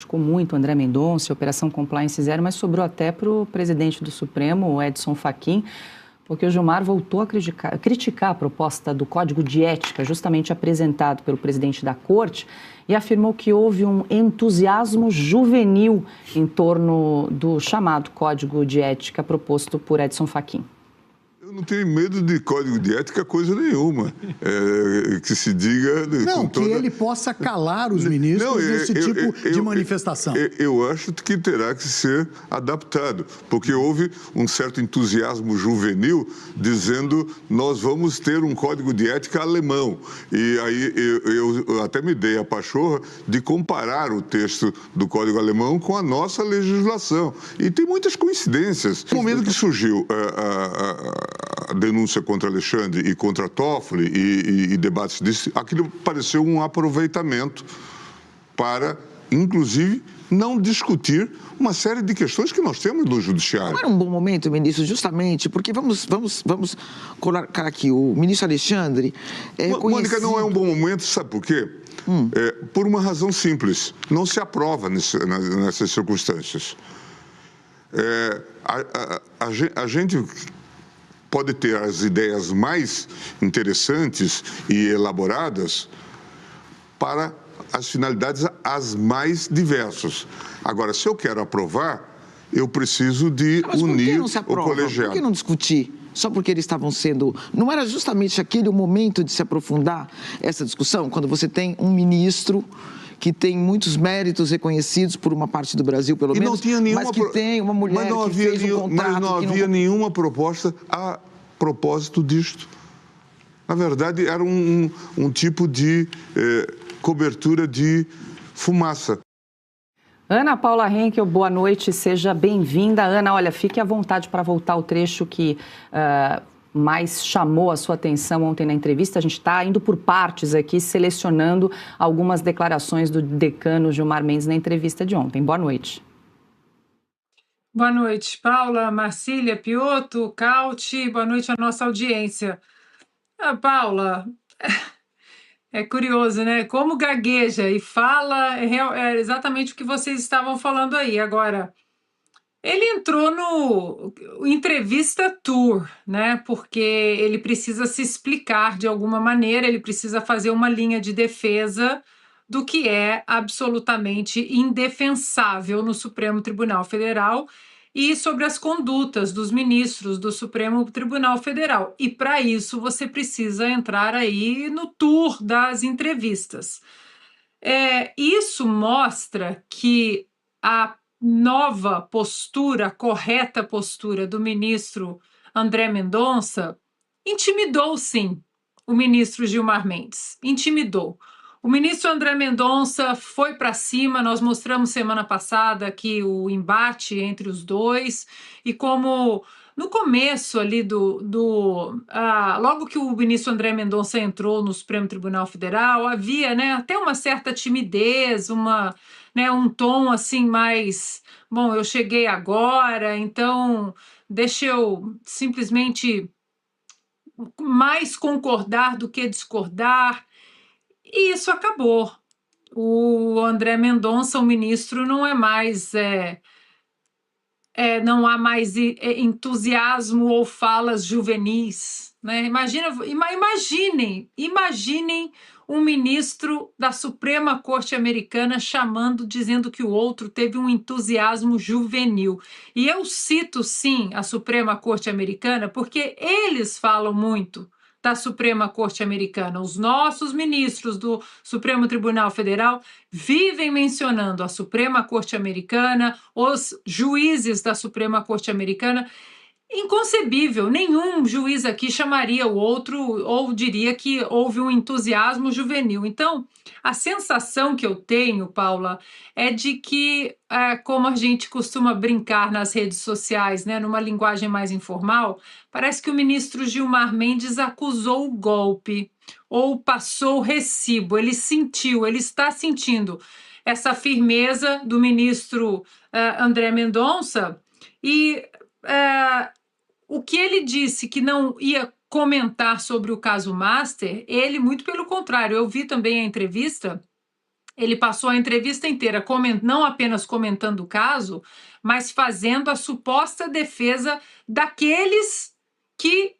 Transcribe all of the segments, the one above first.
criticou muito André Mendonça, Operação Compliance Zero, mas sobrou até para o presidente do Supremo, o Edson Fachin, porque o Gilmar voltou a criticar a proposta do Código de Ética, justamente apresentado pelo presidente da Corte, e afirmou que houve um entusiasmo juvenil em torno do chamado Código de Ética proposto por Edson Fachin. Eu não tenho medo de código de ética coisa nenhuma, que se diga... Não, que ele possa calar os ministros nesse tipo de manifestação. Eu acho que terá que ser adaptado, porque houve um certo entusiasmo juvenil dizendo nós vamos ter um código de ética alemão. E aí eu até me dei a pachorra de comparar o texto do código alemão com a nossa legislação. E tem muitas coincidências. No momento que surgiu a denúncia contra Alexandre e contra Toffoli e debates disso, aquilo pareceu um aproveitamento para, inclusive, não discutir uma série de questões que nós temos no judiciário. Não era um bom momento, ministro, justamente, porque vamos colocar aqui, o ministro Alexandre Mônica, não é um bom momento, sabe por quê? Por uma razão simples, não se aprova nessas circunstâncias. A gente pode ter as ideias mais interessantes e elaboradas para as finalidades as mais diversas. Agora, se eu quero aprovar, eu preciso de unir o colegiado. Por que não discutir? Só porque eles estavam sendo... Não era justamente aquele o momento de se aprofundar essa discussão, quando você tem um ministro que tem muitos méritos reconhecidos por uma parte do Brasil, pelo menos, mas que tem uma mulher que fez um contrato... Mas não havia nenhuma proposta a propósito disto. Na verdade, era um tipo de cobertura de fumaça. Ana Paula Henkel, boa noite, seja bem-vinda. Ana, olha, fique à vontade para voltar ao trecho que mais chamou a sua atenção ontem na entrevista. A gente está indo por partes aqui, selecionando algumas declarações do decano Gilmar Mendes na entrevista de ontem. Boa noite. Boa noite, Paula, Marcília, Piotto, Cauti, boa noite à nossa audiência. Paula, é curioso, né? Como gagueja e fala é exatamente o que vocês estavam falando aí. Agora, ele entrou no entrevista tour, né? Porque ele precisa se explicar de alguma maneira, ele precisa fazer uma linha de defesa do que é absolutamente indefensável no Supremo Tribunal Federal e sobre as condutas dos ministros do Supremo Tribunal Federal. E para isso você precisa entrar aí no tour das entrevistas. Isso mostra que a nova postura, a correta postura do ministro André Mendonça intimidou, sim, o ministro Gilmar Mendes. Intimidou. O ministro André Mendonça foi para cima, nós mostramos semana passada aqui o embate entre os dois, e como no começo ali logo que o ministro André Mendonça entrou no Supremo Tribunal Federal, havia, né, até uma certa timidez, um tom assim mais, bom, eu cheguei agora, então deixa eu simplesmente mais concordar do que discordar. E isso acabou. O André Mendonça, o ministro, não é mais... não há mais entusiasmo ou falas juvenis, né? Imaginem um ministro da Suprema Corte Americana dizendo que o outro teve um entusiasmo juvenil. E eu cito, sim, a Suprema Corte Americana porque eles falam muito da Suprema Corte Americana. Os nossos ministros do Supremo Tribunal Federal vivem mencionando a Suprema Corte Americana, os juízes da Suprema Corte Americana. Inconcebível, nenhum juiz aqui chamaria o outro ou diria que houve um entusiasmo juvenil. Então, a sensação que eu tenho, Paula, é de que, como a gente costuma brincar nas redes sociais, né, numa linguagem mais informal, parece que o ministro Gilmar Mendes acusou o golpe ou passou o recibo, ele está sentindo essa firmeza do ministro André Mendonça e... o que ele disse que não ia comentar sobre o caso Master, ele, muito pelo contrário, eu vi também a entrevista, Ele passou a entrevista inteira não apenas comentando o caso, mas fazendo a suposta defesa daqueles que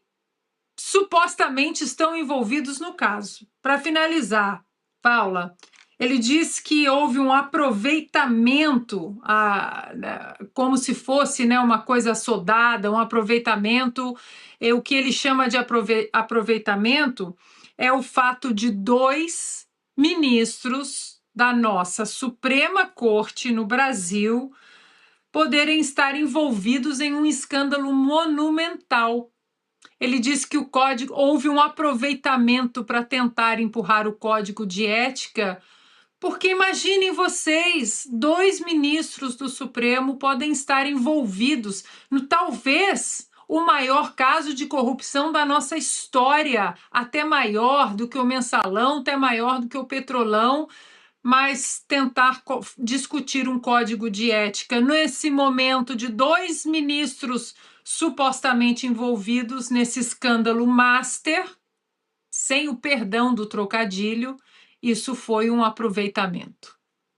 supostamente estão envolvidos no caso. Para finalizar, Paula, ele diz que houve um aproveitamento, como se fosse, né, uma coisa sodada, um aproveitamento. O que ele chama de aproveitamento é o fato de 2 ministros da nossa Suprema Corte no Brasil poderem estar envolvidos em um escândalo monumental. Ele diz que houve um aproveitamento para tentar empurrar o Código de Ética, porque imaginem vocês, 2 ministros do Supremo podem estar envolvidos no talvez o maior caso de corrupção da nossa história, até maior do que o Mensalão, até maior do que o Petrolão, mas tentar discutir um código de ética nesse momento de 2 ministros supostamente envolvidos nesse escândalo master, sem o perdão do trocadilho, isso foi um aproveitamento.